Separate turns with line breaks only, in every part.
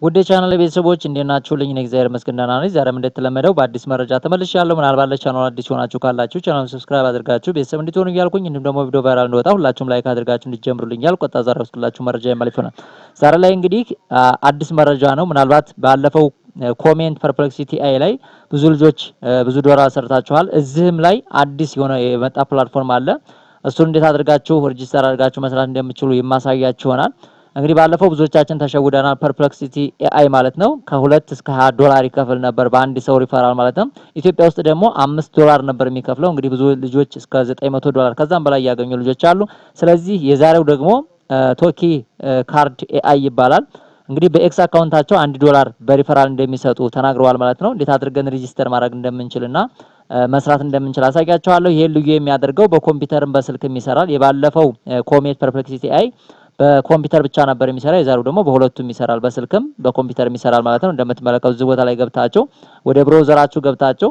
ውድ የቻናሌ ቤተሰቦች እንዴት ናችሁልኝ? እኔ እግዚአብሔር ይመስገን ደህና ነኝ። ዛሬም እንደተለመደው በአዲስ መረጃ ተመልሻለሁ። ምናልባት ለቻናሉ አዲስ ሆናችሁ ካላችሁ ቻናሉን ሰብስክራይብ አድርጋችሁ ቤተሰብ እንድትሆኑ እያልኩኝ እንዲሁም ደግሞ ቪዲዮ ቫይራል እንዲወጣ ሁላችሁም ላይክ አድርጋችሁ እንድትጀምሩልኝ እያልኩ ቀጥታ ዛሬ ወስድላችሁ መረጃ የማልፍ ይሆናል። ዛሬ ላይ እንግዲህ አዲስ መረጃ ነው። ምናልባት ባለፈው ኮሜንት ፐርፕሌክሲቲ አይ ላይ ብዙ ልጆች ብዙ ዶላር ሰርታችኋል። እዚህም ላይ አዲስ የሆነ የመጣ ፕላትፎርም አለ። እሱን እንዴት አድርጋችሁ ሬጂስተር አድርጋችሁ መስራት እንደምትችሉ የማሳያችሁ ይሆናል። እንግዲህ ባለፈው ብዙዎቻችን ተሸውደናል። ፐርፕሌክሲቲ ኤአይ ማለት ነው ከ2 እስከ 20 ዶላር ይከፍል ነበር በአንድ ሰው ሪፈራል ማለት ነው። ኢትዮጵያ ውስጥ ደግሞ 5 ዶላር ነበር የሚከፍለው። እንግዲህ ብዙ ልጆች እስከ 900 ዶላር ከዛም በላይ ያገኙ ልጆች አሉ። ስለዚህ የዛሬው ደግሞ ቶኪ ካርድ ኤአይ ይባላል። እንግዲህ በኤክስ አካውንታቸው 1 ዶላር በሪፈራል እንደሚሰጡ ተናግረዋል ማለት ነው። እንዴት አድርገን ሬጂስተር ማድረግ እንደምንችልና መስራት እንደምንችል አሳያችኋለሁ። ይሄ ልዩ የሚያደርገው በኮምፒውተርም በስልክም ይሰራል። የባለፈው ኮሜት ፐርፕሌክሲቲ ኤአይ በኮምፒውተር ብቻ ነበር የሚሰራው። የዛሬው ደግሞ በሁለቱም ይሰራል፣ በስልክም በኮምፒውተርም ይሰራል ማለት ነው። እንደምትመለከቱት እዚህ ቦታ ላይ ገብታችሁ ወደ ብራውዘራችሁ ገብታችሁ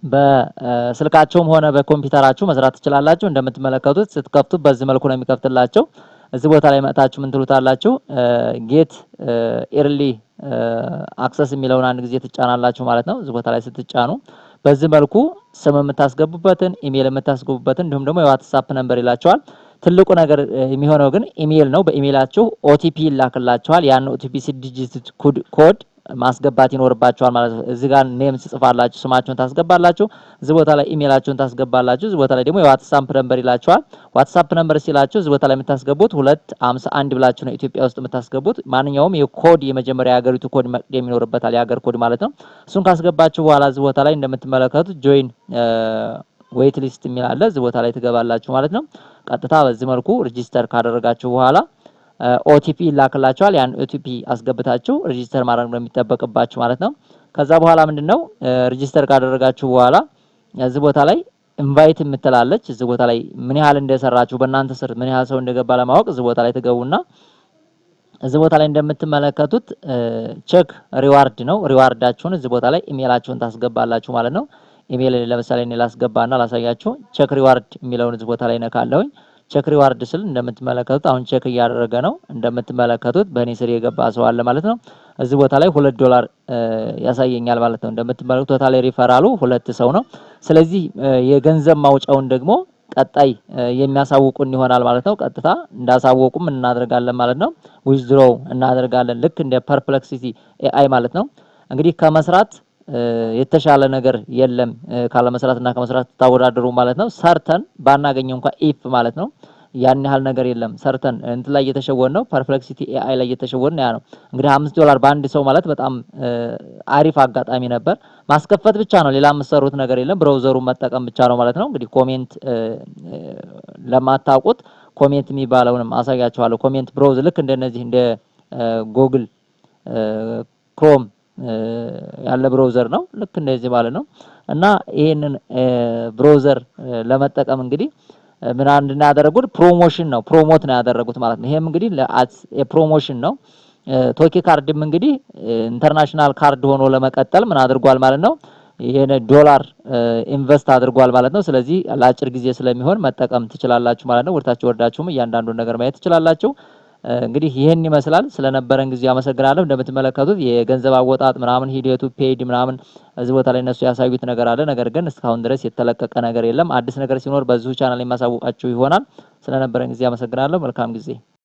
በስልካችሁም ሆነ በኮምፒውተራችሁ መስራት ትችላላችሁ። እንደምትመለከቱት ስትከፍቱት በዚህ መልኩ ነው የሚከፍትላችሁ። እዚህ ቦታ ላይ መጣችሁ ምን ትሉታላችሁ? ጌት ኤርሊ አክሰስ የሚለውን አንድ ጊዜ ትጫናላችሁ ማለት ነው። እዚህ ቦታ ላይ ስትጫኑ በዚህ መልኩ ስም የምታስገቡበትን ኢሜል የምታስገቡበትን እንዲሁም ደግሞ የዋትስአፕ ነምበር ይላችኋል። ትልቁ ነገር የሚሆነው ግን ኢሜል ነው። በኢሜላችሁ ኦቲፒ ይላክላችኋል። ያን ኦቲፒ 6 ዲጂት ኮድ ማስገባት ይኖርባችኋል ማለት ነው። እዚህ ጋር ኔም ጽፋላችሁ ስማችሁን ታስገባላችሁ። እዚህ ቦታ ላይ ኢሜላችሁን ታስገባላችሁ። እዚህ ቦታ ላይ ደግሞ የዋትስአፕ ነምበር ይላችኋል። ዋትስአፕ ነምበር ሲላችሁ እዚህ ቦታ ላይ የምታስገቡት 251 ብላችሁ ነው ኢትዮጵያ ውስጥ የምታስገቡት። ማንኛውም የኮድ የመጀመሪያ የሀገሪቱ ኮድ መቅደም ይኖርበታል፣ የሀገር ኮድ ማለት ነው። እሱን ካስገባችሁ በኋላ እዚህ ቦታ ላይ እንደምትመለከቱት ጆይን ዌይት ሊስት የሚል አለ። እዚህ ቦታ ላይ ትገባላችሁ ማለት ነው። ቀጥታ በዚህ መልኩ ሬጂስተር ካደረጋችሁ በኋላ ኦቲፒ ይላክላችኋል። ያን ኦቲፒ አስገብታችሁ ሬጂስተር ማድረግ ነው የሚጠበቅባችሁ ማለት ነው። ከዛ በኋላ ምንድነው ሬጂስተር ካደረጋችሁ በኋላ እዚህ ቦታ ላይ ኢንቫይት የምትላለች። እዚህ ቦታ ላይ ምን ያህል እንደሰራችሁ በእናንተ ስር ምን ያህል ሰው እንደገባ ለማወቅ እዚህ ቦታ ላይ ትገቡና እዚህ ቦታ ላይ እንደምትመለከቱት ቼክ ሪዋርድ ነው። ሪዋርዳችሁን እዚህ ቦታ ላይ ኢሜላችሁን ታስገባላችሁ ማለት ነው። ኢሜል ለምሳሌ እኔ ላስገባና ላሳያችሁ። ቼክ ሪዋርድ የሚለውን እዚህ ቦታ ላይ ነካለሁኝ። ቼክ ሪዋርድ ስል እንደምትመለከቱት አሁን ቼክ እያደረገ ነው። እንደምትመለከቱት በእኔ ስር የገባ ሰው አለ ማለት ነው። እዚህ ቦታ ላይ 2 ዶላር ያሳየኛል ማለት ነው። እንደምትመለከቱት ቶታል ሪፈራሉ 2 ሰው ነው። ስለዚህ የገንዘብ ማውጫውን ደግሞ ቀጣይ የሚያሳውቁን ይሆናል ማለት ነው። ቀጥታ እንዳሳወቁም እናደርጋለን ማለት ነው። ዊዝድሮው እናደርጋለን ልክ እንደ ፐርፕሌክሲቲ ኤአይ ማለት ነው። እንግዲህ ከመስራት የተሻለ ነገር የለም። ካለ መስራትና ከመስራት ታወዳደሩ ማለት ነው። ሰርተን ባናገኘው እንኳን ኢፍ ማለት ነው ያን ያህል ነገር የለም። ሰርተን እንትን ላይ እየተሸወን ነው። ፐርፕሌክሲቲ ኤአይ ላይ እየተሸወን ያ ነው። እንግዲህ 5 ዶላር በአንድ ሰው ማለት በጣም አሪፍ አጋጣሚ ነበር። ማስከፈት ብቻ ነው፣ ሌላ የምትሰሩት ነገር የለም። ብራውዘሩን መጠቀም ብቻ ነው ማለት ነው። እንግዲህ ኮሜንት ለማታውቁት ኮሜንት የሚባለውንም አሳያችኋለሁ። ኮሜንት ብራውዝ ልክ እንደነዚህ እንደ ጉግል ክሮም ያለ ብራውዘር ነው ልክ እንደዚህ ማለት ነው። እና ይሄንን ብራውዘር ለመጠቀም እንግዲህ ምን አንድና ያደረጉት ፕሮሞሽን ነው፣ ፕሮሞት ነው ያደረጉት ማለት ነው። ይሄም እንግዲህ የፕሮሞሽን ነው። ቶኪ ካርድም እንግዲህ ኢንተርናሽናል ካርድ ሆኖ ለመቀጠል ምን አድርጓል ማለት ነው፣ ይሄን ዶላር ኢንቨስት አድርጓል ማለት ነው። ስለዚህ ለአጭር ጊዜ ስለሚሆን መጠቀም ትችላላችሁ ማለት ነው። ወርታችሁ ወርዳችሁም እያንዳንዱን ነገር ማየት ትችላላችሁ። እንግዲህ ይሄን ይመስላል። ስለነበረን ጊዜ አመሰግናለሁ። እንደምትመለከቱት የገንዘብ አወጣጥ ምናምን ሂደቱ ፔድ ምናምን እዚህ ቦታ ላይ እነሱ ያሳዩት ነገር አለ። ነገር ግን እስካሁን ድረስ የተለቀቀ ነገር የለም። አዲስ ነገር ሲኖር በዚሁ ቻናል የማሳውቃችሁ ይሆናል። ስለነበረን ጊዜ አመሰግናለሁ። መልካም ጊዜ